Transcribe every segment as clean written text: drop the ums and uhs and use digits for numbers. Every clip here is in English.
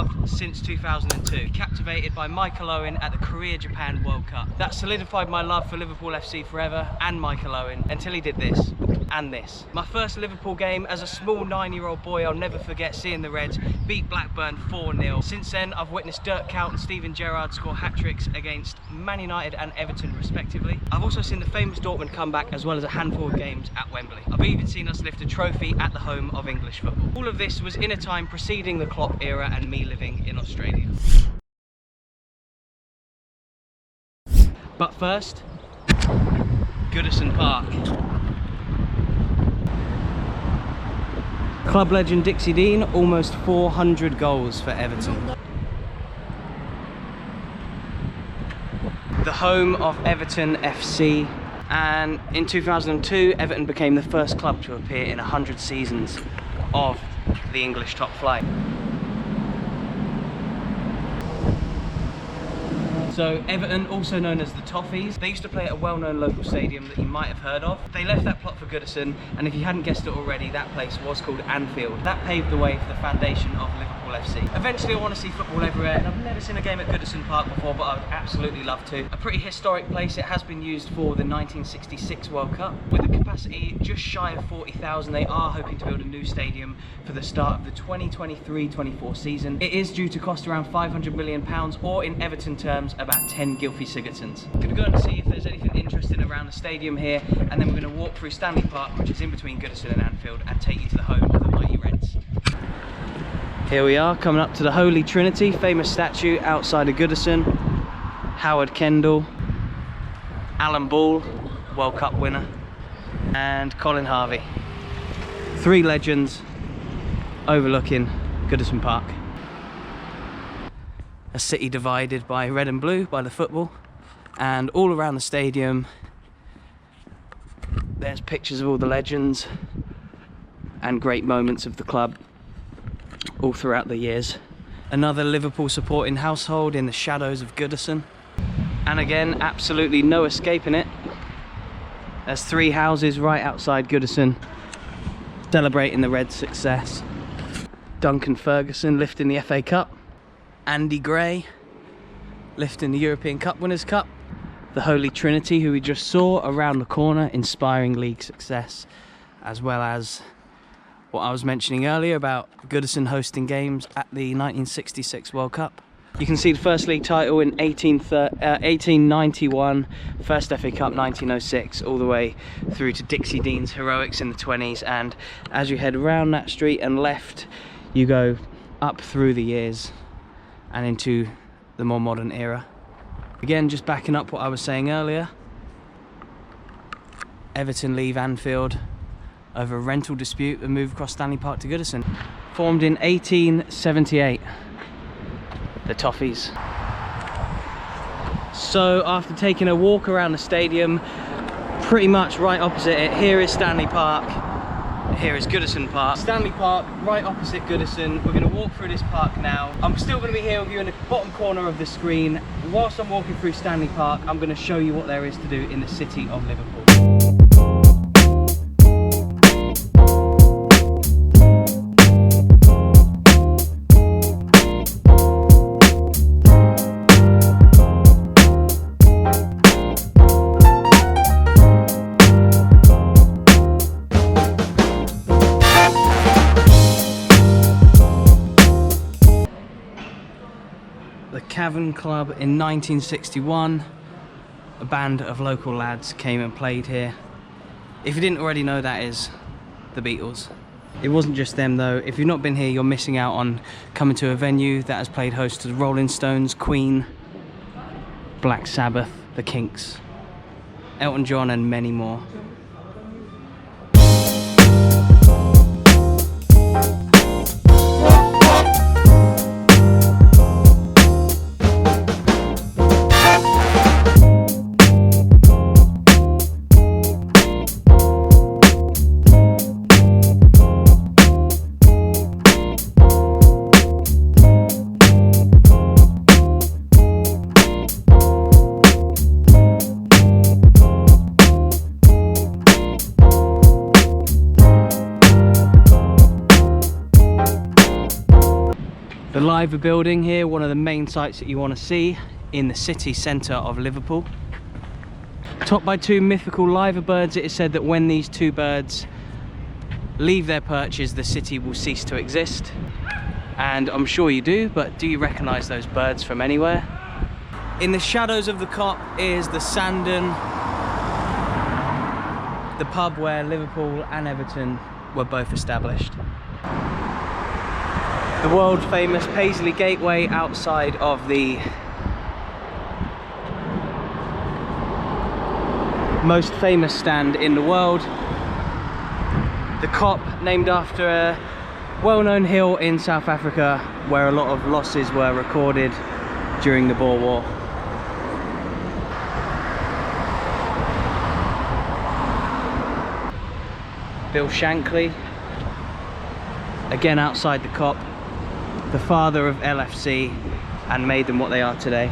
loved since 2002. Captivated by Michael Owen at the Korea Japan World Cup. That solidified my love for Liverpool FC forever and Michael Owen until he did this and this. My first Liverpool game as a small 9-year-old boy, I'll never forget seeing the Reds beat Blackburn 4-0. Since then, I've witnessed Dirk Kuyt and Steven Gerrard score hat-tricks against Man United and Everton respectively. I've also seen the famous Dortmund comeback as well as a handful of games at Wembley. I've even seen us lift a trophy at the home of English football. All of this was in a time preceding the Klopp era and me living in Australia. But first, Goodison Park. Club legend Dixie Dean, almost 400 goals for Everton. The home of Everton FC, and in 2002 Everton became the first club to appear in 100 seasons of the English top flight. So Everton, also known as the Toffees, they used to play at a well-known local stadium that you might have heard of. They left that plot for Goodison, and if you hadn't guessed it already, that place was called Anfield. That paved the way for the foundation of Liverpool FC. Eventually I want to see football everywhere, and I've never seen a game at Goodison Park before, but I would absolutely love to. A pretty historic place. It has been used for the 1966 World Cup. With a capacity just shy of 40,000, they are hoping to build a new stadium for the start of the 2023-24 season. It is due to cost around £500 million, or in Everton terms, about 10 Gylfi Sigurdssons. I'm going to go and see if there's anything interesting around the stadium here, and then we're going to walk through Stanley Park, which is in between Goodison and Anfield, and take you to the home of the mighty Reds. Here we are, coming up to the Holy Trinity, famous statue outside of Goodison. Howard Kendall, Alan Ball, World Cup winner, and Colin Harvey. Three legends overlooking Goodison Park. A city divided by red and blue by the football, and all around the stadium there's pictures of all the legends and great moments of the club all throughout the years. Another Liverpool supporting household in the shadows of Goodison, and again absolutely no escaping it. There's three houses right outside Goodison celebrating the Reds' success. Duncan Ferguson lifting the FA Cup, Andy Gray lifting the European Cup Winners' Cup, the Holy Trinity, who we just saw around the corner, inspiring league success, as well as what I was mentioning earlier about Goodison hosting games at the 1966 World Cup. You can see the first league title in 1891, first FA Cup 1906, all the way through to Dixie Dean's heroics in the 20s, and as you head around that street and left, you go up through the years and into the more modern era. Again, just backing up what I was saying earlier, Everton leave Anfield over a rental dispute and move across Stanley Park to Goodison. Formed in 1878, the Toffees. So after taking a walk around the stadium, pretty much right opposite it, here is Stanley Park. Here is Goodison Park. Stanley Park, right opposite Goodison. We're going to walk through this park now. I'm still going to be here with you in the bottom corner of the screen. Whilst I'm walking through Stanley Park, I'm going to show you what there is to do in the city of Liverpool. Cavern Club in 1961, a band of local lads came and played here. If you didn't already know, that is the Beatles. It wasn't just them though. If you've not been here, you're missing out on coming to a venue that has played host to the Rolling Stones, Queen, Black Sabbath, the Kinks, Elton John and many more. Liver building here, one of the main sites that you want to see in the city centre of Liverpool. Topped by two mythical liver birds, it is said that when these two birds leave their perches, the city will cease to exist. And I'm sure you do, but do you recognise those birds from anywhere? In the shadows of the Kop is the Sandon, the pub where Liverpool and Everton were both established. The world famous Paisley Gateway outside of the most famous stand in the world. The Kop, named after a well-known hill in South Africa where a lot of losses were recorded during the Boer War. Bill Shankly, again outside the Kop, the father of LFC, and made them what they are today.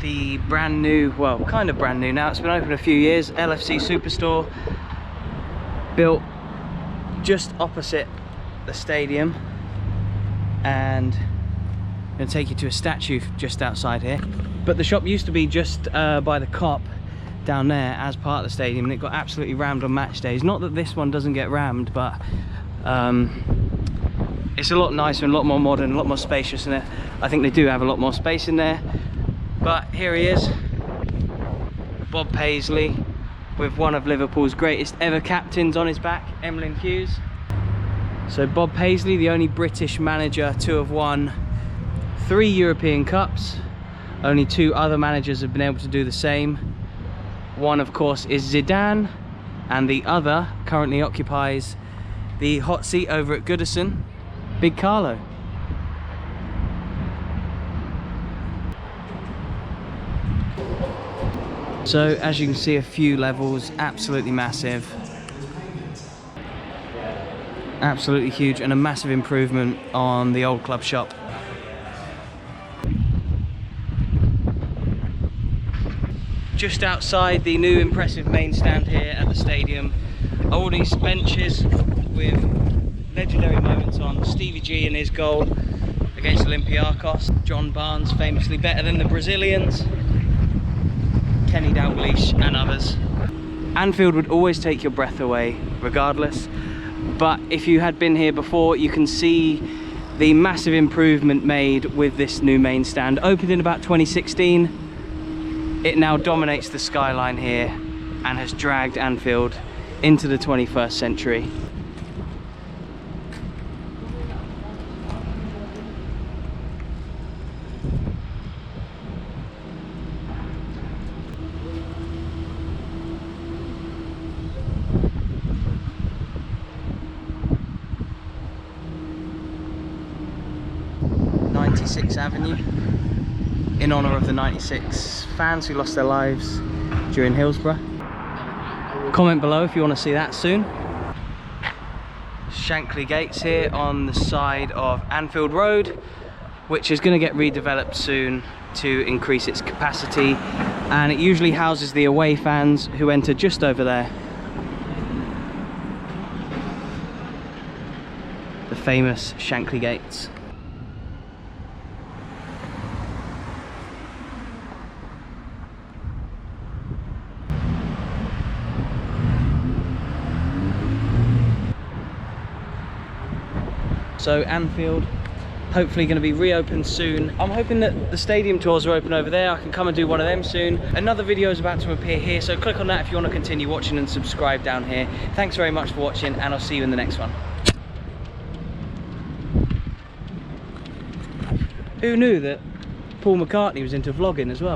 The brand new, well, kind of brand new now, it's been open a few years, Lfc Superstore, built just opposite the stadium, and I'm going to take you to a statue just outside here. But the shop used to be just by the Kop down there as part of the stadium, and it got absolutely rammed on match days. Not that this one doesn't get rammed, but it's a lot nicer and a lot more modern, a lot more spacious in it. I think they do have a lot more space in there. But here he is, Bob Paisley, with one of Liverpool's greatest ever captains on his back, Emlyn Hughes. So Bob Paisley, the only British manager to have won 3 European Cups. Only 2 other managers have been able to do the same. One, of course, is Zidane, and the other currently occupies the hot seat over at Goodison, Big Carlo. So as you can see, a few levels, absolutely massive, absolutely huge, and a massive improvement on the old club shop. Just outside the new impressive main stand here at the stadium, all these benches with legendary moments on Stevie G and his goal against Olympiacos, John Barnes famously better than the Brazilians, Kenny Dalglish and others. Anfield would always take your breath away regardless, but if you had been here before, you can see the massive improvement made with this new main stand. Opened in about 2016, it now dominates the skyline here and has dragged Anfield into the 21st century. Avenue, in honour of the 96 fans who lost their lives during Hillsborough. Comment below if you want to see that soon. Shankly Gates here on the side of Anfield Road, which is going to get redeveloped soon to increase its capacity, and it usually houses the away fans who enter just over there. The famous Shankly Gates. So Anfield, hopefully going to be reopened soon. I'm hoping that the stadium tours are open over there. I can come and do one of them soon. Another video is about to appear here, so click on that if you want to continue watching, and subscribe down here. Thanks very much for watching, and I'll see you in the next one. Who knew that Paul McCartney was into vlogging as well?